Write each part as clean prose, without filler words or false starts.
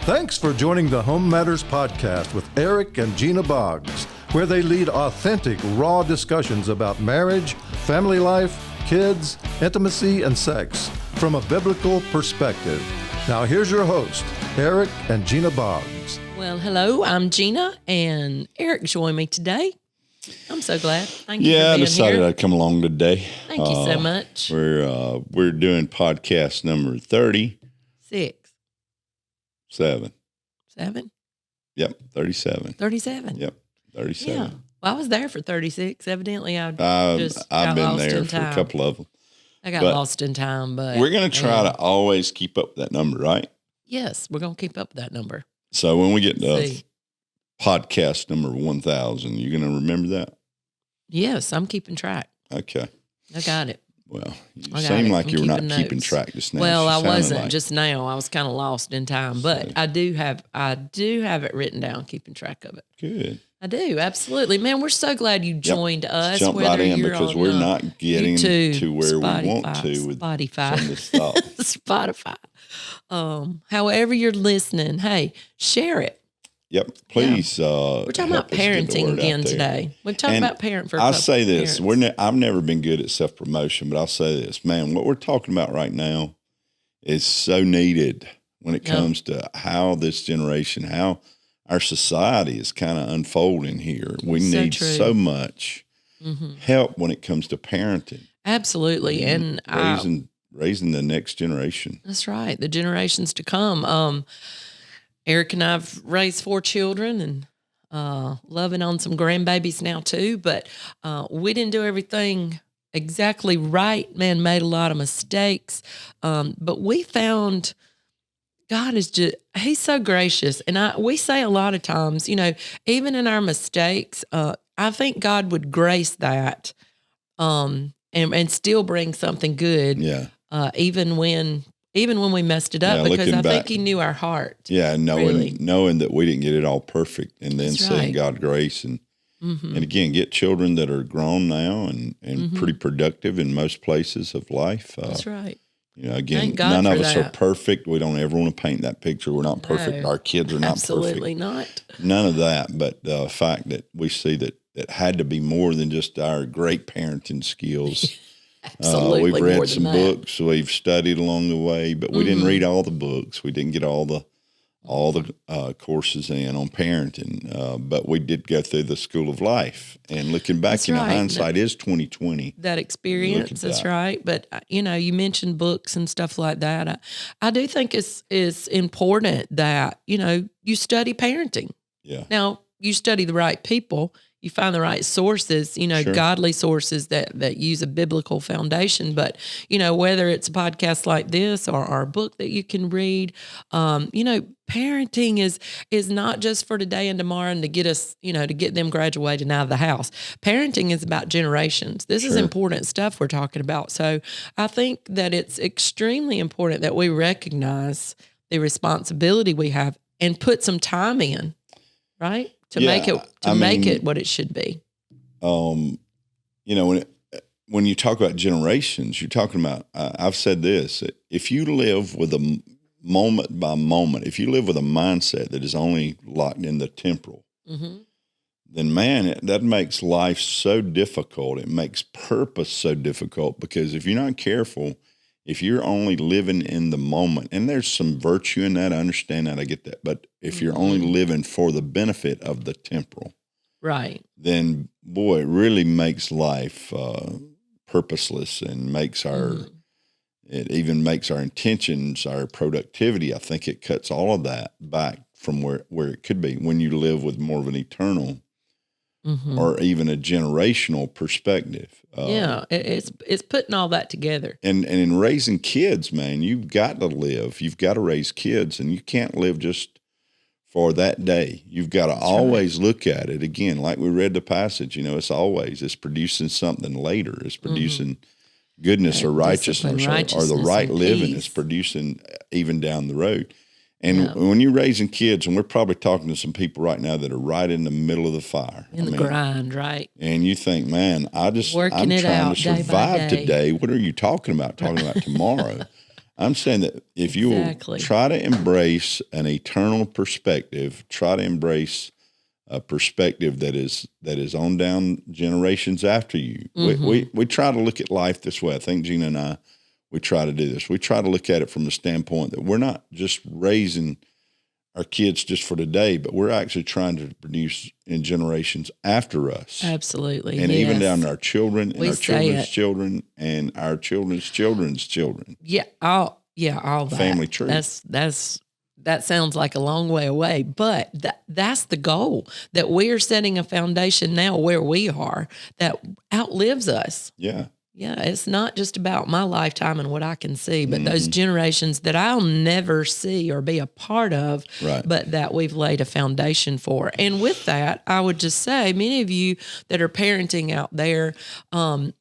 Thanks for joining the HomeMatters podcast with Eric and Gena Boggs, where they lead authentic, raw discussions about marriage, family life, kids, intimacy, and sex from a biblical perspective. Now here's your host, Eric and Gena Boggs. Well, hello, I'm Gena, and Eric joined me today. I'm so glad. Thank you for being here. I decided I'd come along today. Thank you so much. We're doing podcast number 37. 7? Yep, 37. 37. Yep, 37. Yeah. Well, I was there for 36. Evidently, I've been there for a couple of them. I got lost in time, but we're going to try to always keep up with that number, right? Yes, we're going to keep up with that number. So when we get to podcast number 1,000, you're going to remember that? Yes, I'm keeping track. Okay. I got it. Well, you seem like you were not keeping track just now. Well, I wasn't just now. I was kind of lost in time, but I do have it written down, keeping track of it. Good. I do, absolutely. Man, we're so glad you joined us. Jump right in because we're not getting YouTube, to where Spotify, we want to with Spotify. some of this stuff. Spotify. However you're listening, hey, share it. Yep, please. We're talking about parenting again today. We've talked about parent for a I'll couple say this. parents. I've never been good at self-promotion, but I'll say this. Man, what we're talking about right now is so needed when it comes to how this generation, how our society is kind of unfolding here. We need so much help when it comes to parenting. Absolutely. And raising the next generation. That's right. The generations to come. Eric and I've raised 4 children and loving on some grandbabies now too, but we didn't do everything exactly right. Man, made a lot of mistakes, but we found God is He's so gracious. And we say a lot of times, even in our mistakes, I think God would grace that and still bring something good. Yeah. Even when we messed it up, because I think He knew our heart. Yeah, knowing that we didn't get it all perfect, and then seeing God's grace, and again, get children that are grown now and pretty productive in most places of life. That's right. Again, none of us are perfect. We don't ever want to paint that picture. We're not perfect. Our kids are not absolutely perfect. Not. None of that. But the fact that we see that it had to be more than just our great parenting skills. Absolutely. We've read some books. We've studied along the way, but we didn't read all the books. We didn't get all the courses in on parenting, but we did go through the school of life. And looking back, hindsight is 2020. That experience, that's right. But you mentioned books and stuff like that. I do think it's important that you study parenting. Yeah. Now you study the right people. You find the right sources, godly sources that use a biblical foundation. But, whether it's a podcast like this or a book that you can read, parenting is not just for today and tomorrow and to get us, to get them graduated out of the house. Parenting is about generations. This is important stuff we're talking about. So I think that it's extremely important that we recognize the responsibility we have and put some time in, right? To make it what it should be. When you talk about generations, you're talking about, I've said this, if you live with a moment by moment, if you live with a mindset that is only locked in the temporal, then man, that makes life so difficult. It makes purpose so difficult because if you're not careful, if you're only living in the moment, and there's some virtue in that, I understand that, I get that. But if you're only living for the benefit of the temporal, right, then boy, it really makes life purposeless and makes it even makes our intentions, our productivity. I think it cuts all of that back from where it could be when you live with more of an eternal or even a generational perspective. It's putting all that together. And in raising kids, man, you've got to raise kids, and you can't live just for that day. You've got to always look at it again, like we read the passage, it's producing something later. It's producing goodness or righteousness or the right living. It's producing even down the road. And when you're raising kids, and we're probably talking to some people right now that are right in the middle of the fire. The grind, right? And you think, man, I'm trying to survive today. What are you talking about? Talking about tomorrow. I'm saying that if you will Exactly. try to embrace an eternal perspective, try to embrace a perspective that is on down generations after you. We try to look at life this way. I think Gena and I, we try to do this. We try to look at it from the standpoint that we're not just raising our kids just for today, but we're actually trying to produce in generations after us. Absolutely. And yes. even down to our children and We our say children's it. children and our children's children's children. Yeah, all that. Family tree. That sounds like a long way away, but that's the goal, that we are setting a foundation now where we are that outlives us. Yeah. Yeah, it's not just about my lifetime and what I can see, but those generations that I'll never see or be a part of, Right. but that we've laid a foundation for. And with that, I would just say, many of you that are parenting out there,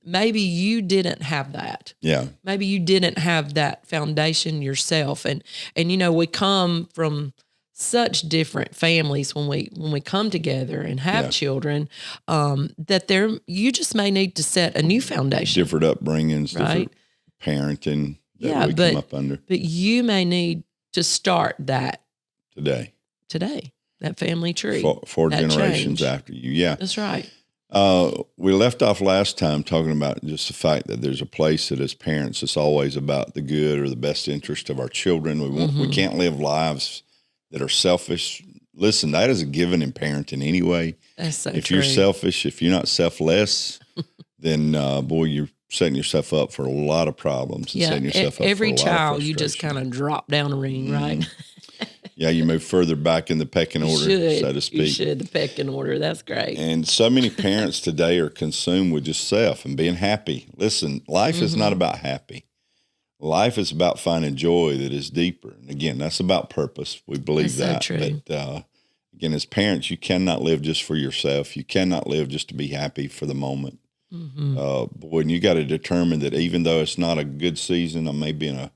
maybe you didn't have that. Yeah. Maybe you didn't have that foundation yourself. And we come from such different families when we come together and have children, that you just may need to set a new foundation. Different upbringings, Right. different parenting that we come up under But you may need to start that today, that family tree. for that generations change. after you. Yeah. That's right. We left off last time talking about just the fact that there's a place that as parents, it's always about the good or the best interest of our children. We can't live lives that are selfish. Listen, that is a given in parenting anyway. That's so If true. you're selfish, if you're not selfless, then boy, you're setting yourself up for a lot of problems. And setting yourself up every for a lot of child, you just frustration. kind of drop down a ring, right? Yeah, you move further back in the pecking order, so to speak. You should, the pecking order. That's great. And so many parents today are consumed with just self and being happy. Listen, life is not about happy. Life is about finding joy that is deeper. And again, that's about purpose. We believe That's that. so true. But again, as parents, you cannot live just for yourself. You cannot live just to be happy for the moment. Boy, and you got to determine that even though it's not a good season, I may be in a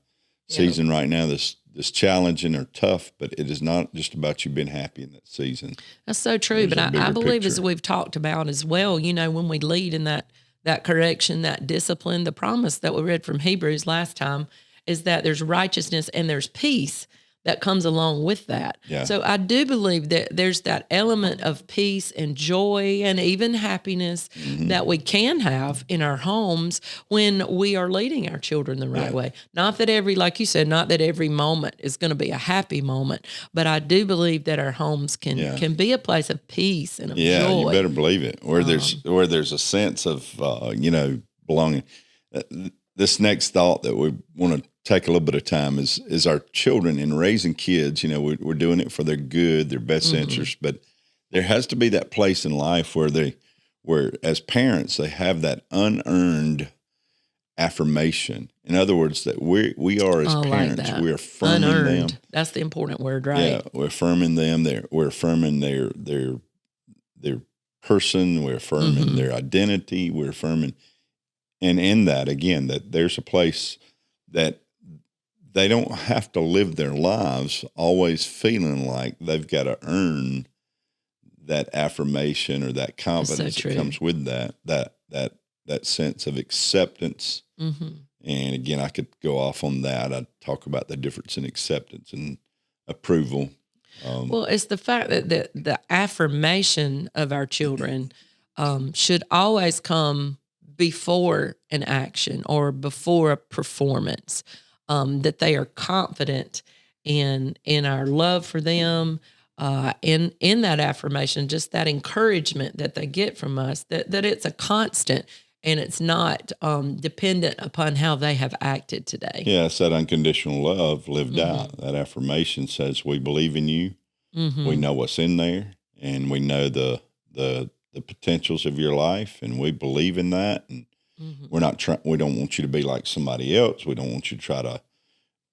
season right now that's challenging or tough, but it is not just about you being happy in that season. That's so true. There's a But I bigger believe, as picture. we've talked about as well, when we lead in that correction, that discipline, the promise that we read from Hebrews last time is that there's righteousness and there's peace that comes along with that. Yeah. So I do believe that there's that element of peace and joy and even happiness that we can have in our homes when we are leading our children the right way. Not that like you said, not that every moment is going to be a happy moment, but I do believe that our homes can be a place of peace and of joy. Yeah, you better believe it. Where there's a sense of belonging. This next thought that we want to take a little bit of time is our children in raising kids. We're doing it for their good, their best interest, but there has to be that place in life where as parents they have that unearned affirmation. In other words, that we are as parents, we're affirming unearned. them. That's the important word, right? Yeah, we're affirming them. We're affirming their person. We're affirming their identity. We're affirming, and in that again, that there's a place that they don't have to live their lives always feeling like they've got to earn that affirmation or that confidence that comes with that sense of acceptance. And again, I could go off on that. I'd talk about the difference in acceptance and approval. Well, it's the fact that the affirmation of our children should always come before an action or before a performance, that they are confident in our love for them, in that affirmation, just that encouragement that they get from us, that it's a constant and it's not dependent upon how they have acted today. Yeah, it's that unconditional love lived out. That affirmation says we believe in you, we know what's in there, and we know the potentials of your life, and we believe in that. And we're not we don't want you to be like somebody else. We don't want you to try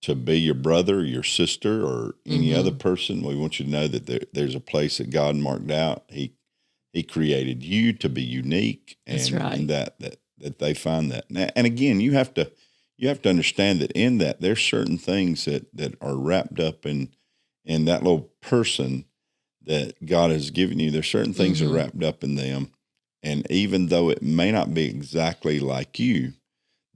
to be your brother or your sister or any other person. We want you to know that there's a place that God marked out. He created you to be unique, and, That's right. and that they find that. And again, you have to understand that in that there's certain things that are wrapped up in that little person that God has given you. There's certain things that are wrapped up in them. And even though it may not be exactly like you,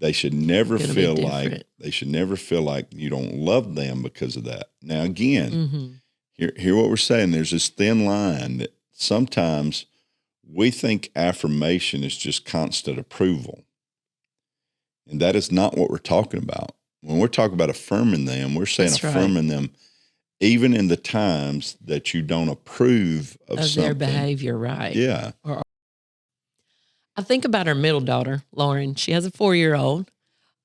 They should never It's gonna be feel like you don't love them because of that. Now, again, Mm-hmm. hear what we're saying. There's this thin line that sometimes we think affirmation is just constant approval. And that is not what we're talking about. When we're talking about affirming them, we're saying That's right. affirming them even in the times that you don't approve of something. Their behavior, right? Yeah. I think about our middle daughter, Lauren. She has a 4-year-old,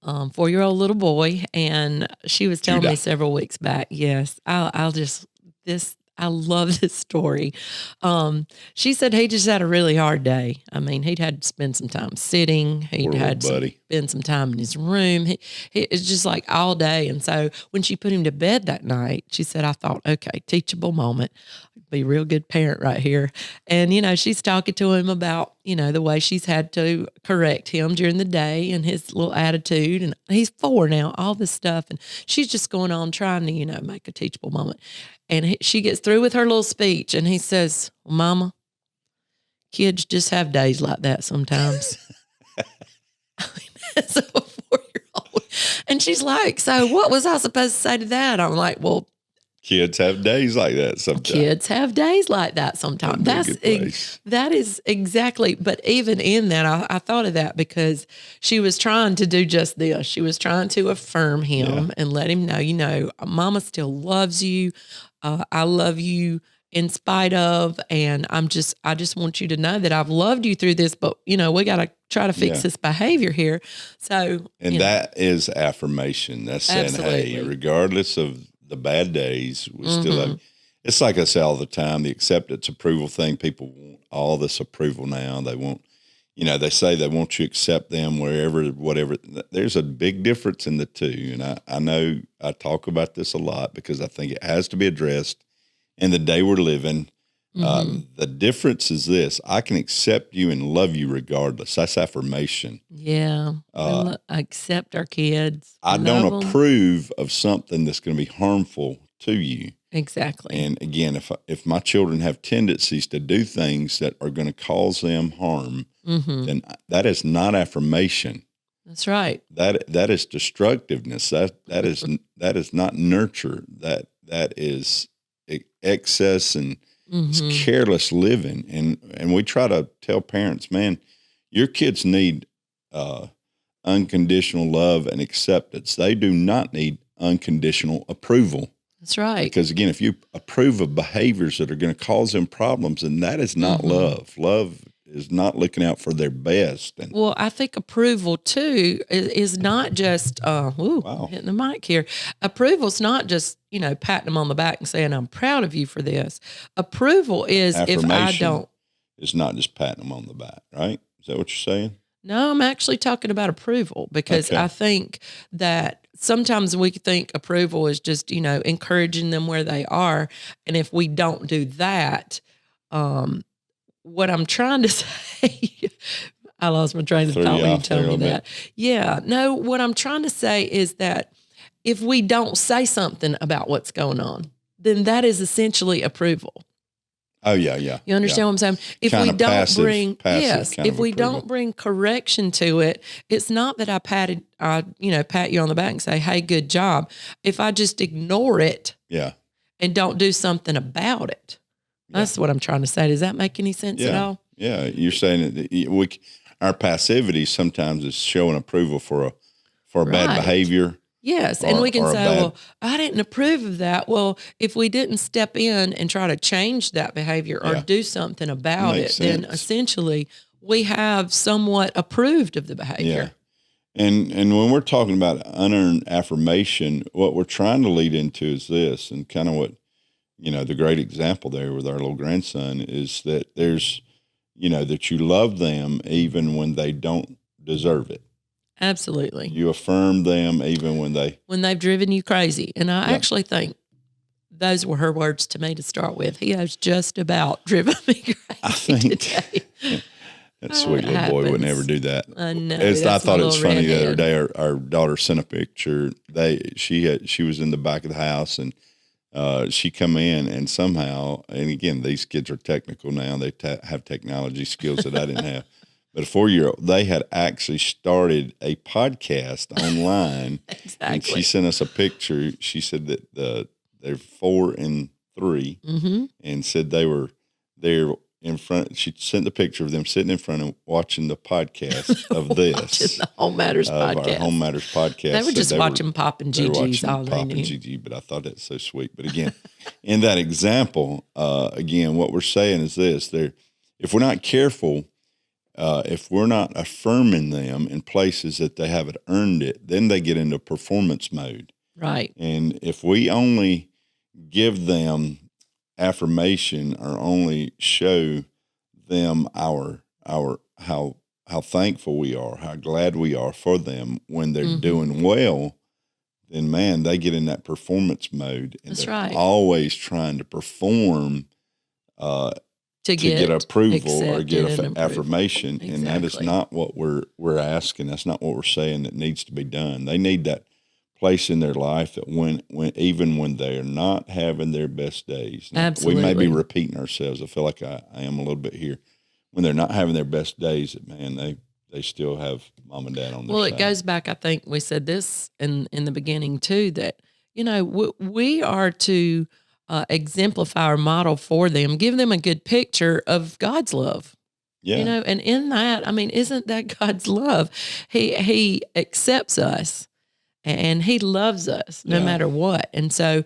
4-year-old little boy, and she was telling me several weeks back. Yes, I love this story. She said he just had a really hard day. I mean, he'd had to spend some time sitting. He'd had to spend some time in his room. It's just like all day. And so when she put him to bed that night, she said, I thought, okay, teachable moment. Be a real good parent right here. And, she's talking to him about, the way she's had to correct him during the day and his little attitude. And he's 4 now, all this stuff. And she's just going on trying to, make a teachable moment. And she gets through with her little speech and he says, well, Mama, kids just have days like that sometimes. I mean, that's a 4-year-old. And she's like, so what was I supposed to say to that? I'm like, well, kids have days like that sometimes. Kids have days like that sometimes. That is exactly. But even in that, I thought of that because she was trying to do just this. She was trying to affirm him and let him know, Mama still loves you. I love you in spite of, and I just want you to know that I've loved you through this. But we got to try to fix this behavior here. So, and that is affirmation. That's saying, hey, regardless of the bad days, we still have, it's like I say all the time, the acceptance approval thing. People want all this approval now. They want, they say they want you to accept them wherever, whatever. There's a big difference in the two. And I know I talk about this a lot because I think it has to be addressed in the day we're living. The difference is this: I can accept you and love you regardless. That's affirmation. Yeah. Accept our kids. I don't approve of something that's going to be harmful to you. Exactly. And again, if my children have tendencies to do things that are going to cause them harm, then that is not affirmation. That's right. That is destructiveness. That is not nurture. That is excess and it's careless living. And we try to tell parents, man, your kids need unconditional love and acceptance. They do not need unconditional approval. That's right. Because again, if you approve of behaviors that are going to cause them problems, then that is not love. Love is not looking out for their best. And well, I think approval too is not just hitting the mic here. Approval's not just patting them on the back and saying I'm proud of you for this. Approval is if I don't. It's not just patting them on the back, right? Is that what you're saying? No, I'm actually talking about approval because I think that sometimes we think approval is just, encouraging them where they are. And if we don't do that, what I'm trying to say, I lost my train of thought when you told me that. Yeah, no, what I'm trying to say is that if we don't say something about what's going on, then that is essentially approval. Oh yeah. You understand what I'm saying? If kind we of don't passive if we don't bring correction to it, it's not that I pat you on the back and say, "Hey, good job." If I just ignore it, and don't do something about it, that's what I'm trying to say. Does that make any sense at all? Yeah, you're saying that our passivity sometimes is showing approval for a bad behavior. Yes, and we can say, well, I didn't approve of that. Well, if we didn't step in and try to change that behavior or do something about it, then essentially we have somewhat approved of the behavior. Yeah. And when we're talking about unearned affirmation, what we're trying to lead into is this, and kind of what, the great example there with our little grandson is that there's, that you love them even when they don't deserve it. Absolutely. You affirm them even when they've driven you crazy. And I actually think those were her words to me to start with. He has just about driven me crazy I think today. That sweet little boy would never do that. I know. I thought it was funny the other day. Our daughter sent a picture. She was in the back of the house and she come in and somehow, and again, these kids are technical now. They have technology skills that I didn't have. But a 4-year-old, they had actually started a podcast online. Exactly. And she sent us a picture. She said that they're 4 and 3, and said they were there in front. She sent the picture of them sitting in front and watching the podcast of this. Watching the HomeMatters podcast. Our HomeMatters podcast. They were just watching Pop and Gigi's all they Pop knew. and Gigi, but I thought that's so sweet. But again, in that example, again, what we're saying is this: if we're not careful, if we're not affirming them in places that they haven't earned it, then they get into performance mode. Right. And if we only give them affirmation or only show them our how thankful we are, how glad we are for them when they're doing well, then man, they get in that performance mode, and That's they're right. always trying to perform to get approval or get affirmation. Exactly. And that is not what we're asking. That's not what we're saying that needs to be done. They need that place in their life that when even when they are not having their best days. Now, Absolutely. we may be repeating ourselves. I feel like I am a little bit here. When they're not having their best days, man, they still have mom and dad on their side. Well, it goes back, I think we said this in the beginning too, that, we are to exemplify or model for them, give them a good picture of God's love. Yeah. And in that, I mean, isn't that God's love? He accepts us and he loves us no matter what. And so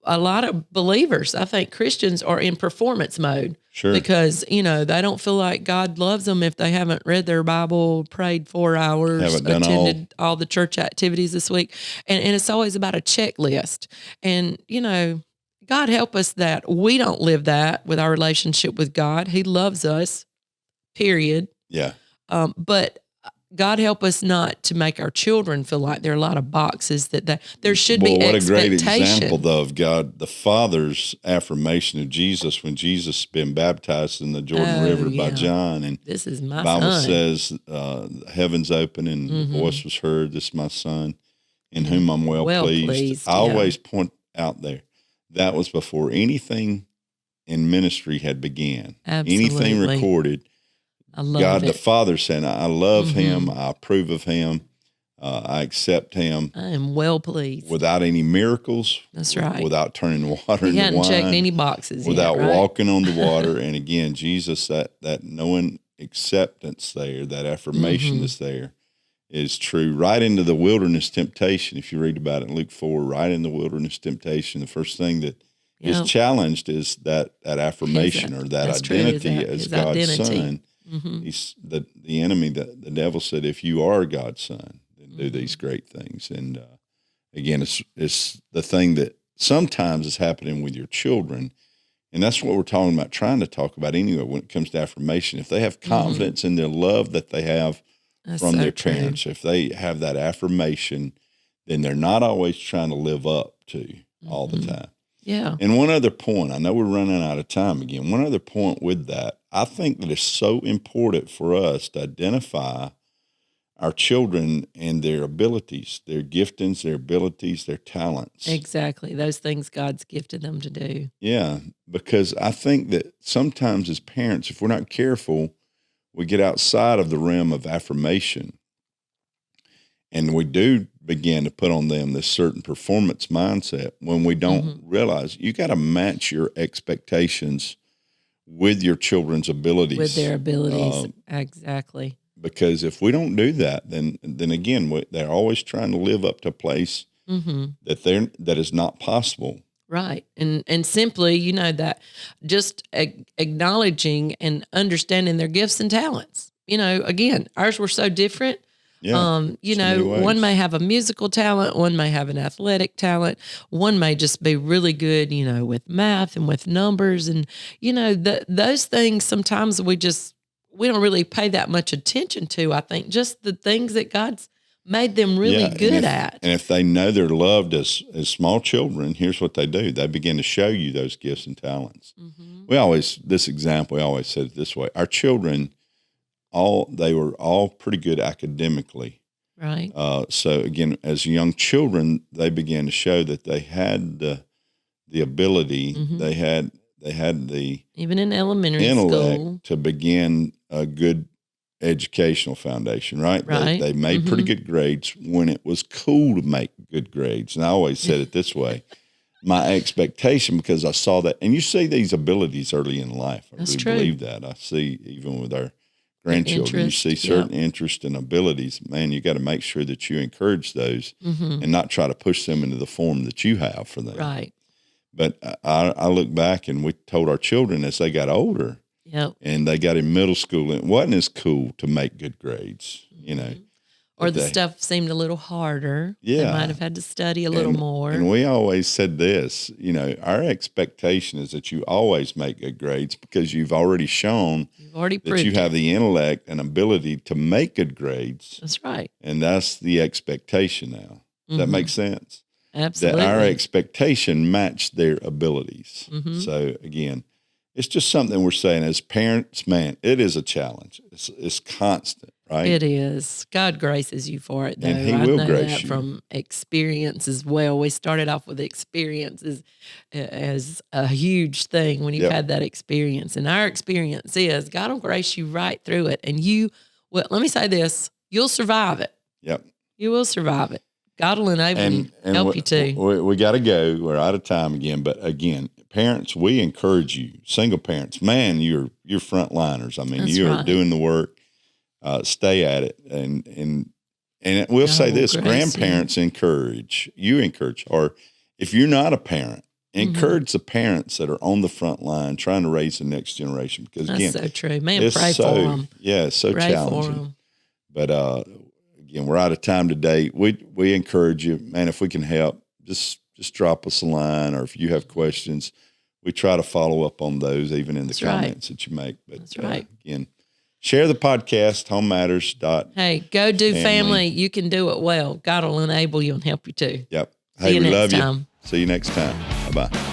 a lot of believers, I think Christians, are in performance mode. Sure. Because, they don't feel like God loves them if they haven't read their Bible, prayed 4 hours, Haven't done attended all the church activities this week. And it's always about a checklist. And, God help us that we don't live that with our relationship with God. He loves us, period. Yeah. But God help us not to make our children feel like there are a lot of boxes that there should be what expectation. a great example, though, of God, the Father's affirmation of Jesus when Jesus been baptized in the Jordan River by John. And this is my the Bible son. says the heavens open and the voice was heard, this is my son in whom I'm well pleased. I always point out there, that was before anything in ministry had began. Absolutely. Anything recorded. I love God, it. the Father said, I love him. I approve of him. I accept him. I am well pleased. Without any miracles. That's right. Without turning water into He hadn't wine. checked any boxes Without yet, right? walking on the water. And again, Jesus, that knowing acceptance there, that affirmation that's there is true. Right into the wilderness temptation, if you read about it in Luke 4, right in the wilderness temptation, the first thing that is challenged is that affirmation or that identity as God's son. He's the enemy, the devil said, if you are God's son, then do these great things. And again, it's the thing that sometimes is happening with your children. And that's what we're talking about, trying to talk about anyway when it comes to affirmation. If they have confidence in their love that they have from their parents, if they have that affirmation, then they're not always trying to live up to all the time. Yeah. And one other point, I know we're running out of time again. One other point with that, I think that it's so important for us to identify our children and their abilities, their giftings, their abilities, their talents. Exactly. Those things God's gifted them to do. Yeah, because I think that sometimes as parents, if we're not careful, we get outside of the realm of affirmation. And we do begin to put on them this certain performance mindset when we don't realize you got to match your expectations with your children's abilities. With their abilities. Exactly. Because if we don't do that, then again, they're always trying to live up to a place that is not possible. Right. And simply, that just acknowledging and understanding their gifts and talents. Again, ours were so different. Yeah, one may have a musical talent, one may have an athletic talent, one may just be really good, with math and with numbers. And, those things sometimes we don't really pay that much attention to. I think just the things that God's made them really good at. And if they know they're loved as small children, here's what they do. They begin to show you those gifts and talents. We always said it this way. Our children, they were all pretty good academically. Right. So again, as young children, they began to show that they had the ability, they had the even in elementary intellect school to begin a good educational foundation, right? Right. They made pretty good grades when it was cool to make good grades. And I always said it this way. My expectation, because I saw that, and you see these abilities early in life. I That's really true. believe that. I see even with our grandchildren, interest, you see certain interest and abilities. Man, you got to make sure that you encourage those and not try to push them into the form that you have for them. Right. But I look back, and we told our children as they got older, Yep. and they got in middle school, it wasn't as cool to make good grades, you know. Or the stuff seemed a little harder. Yeah. They might have had to study a little more. And we always said this, you know, our expectation is that you always make good grades because you've already shown You've already that proved you have it. the intellect and ability to make good grades. That's right. And that's the expectation now. Does that make sense? Absolutely. That our expectation matched their abilities. Mm-hmm. So again, it's just something we're saying as parents, man, it is a challenge. It's constant, right? It is. God graces you for it, though. And He I will know grace that you. from experience as well. We started off with experiences as a huge thing when you've Yep. had that experience. And our experience is God will grace you right through it. And well, let me say this, you'll survive it. Yep. You will survive it. God will enable you, help you too. We got to go. We're out of time again. But again, parents, we encourage you, single parents, man, you're frontliners. I mean, That's you are right. doing the work. Stay at it. And we'll God say will this, grace grandparents encourage, or if you're not a parent, encourage the parents that are on the front line trying to raise the next generation. Because That's again, so true. Man, it's pray for them. Yeah, it's so Pray for challenging. them. But again, we're out of time today. We encourage you, man, if we can help, just drop us a line, or if you have questions, we try to follow up on those even in the That's right. comments that you make. But That's right. Again, share the podcast, HomeMatters. Hey, go do family. You can do it well. God will enable you and help you too. Yep. See Hey, you we next love time. you. See you next time. Bye-bye.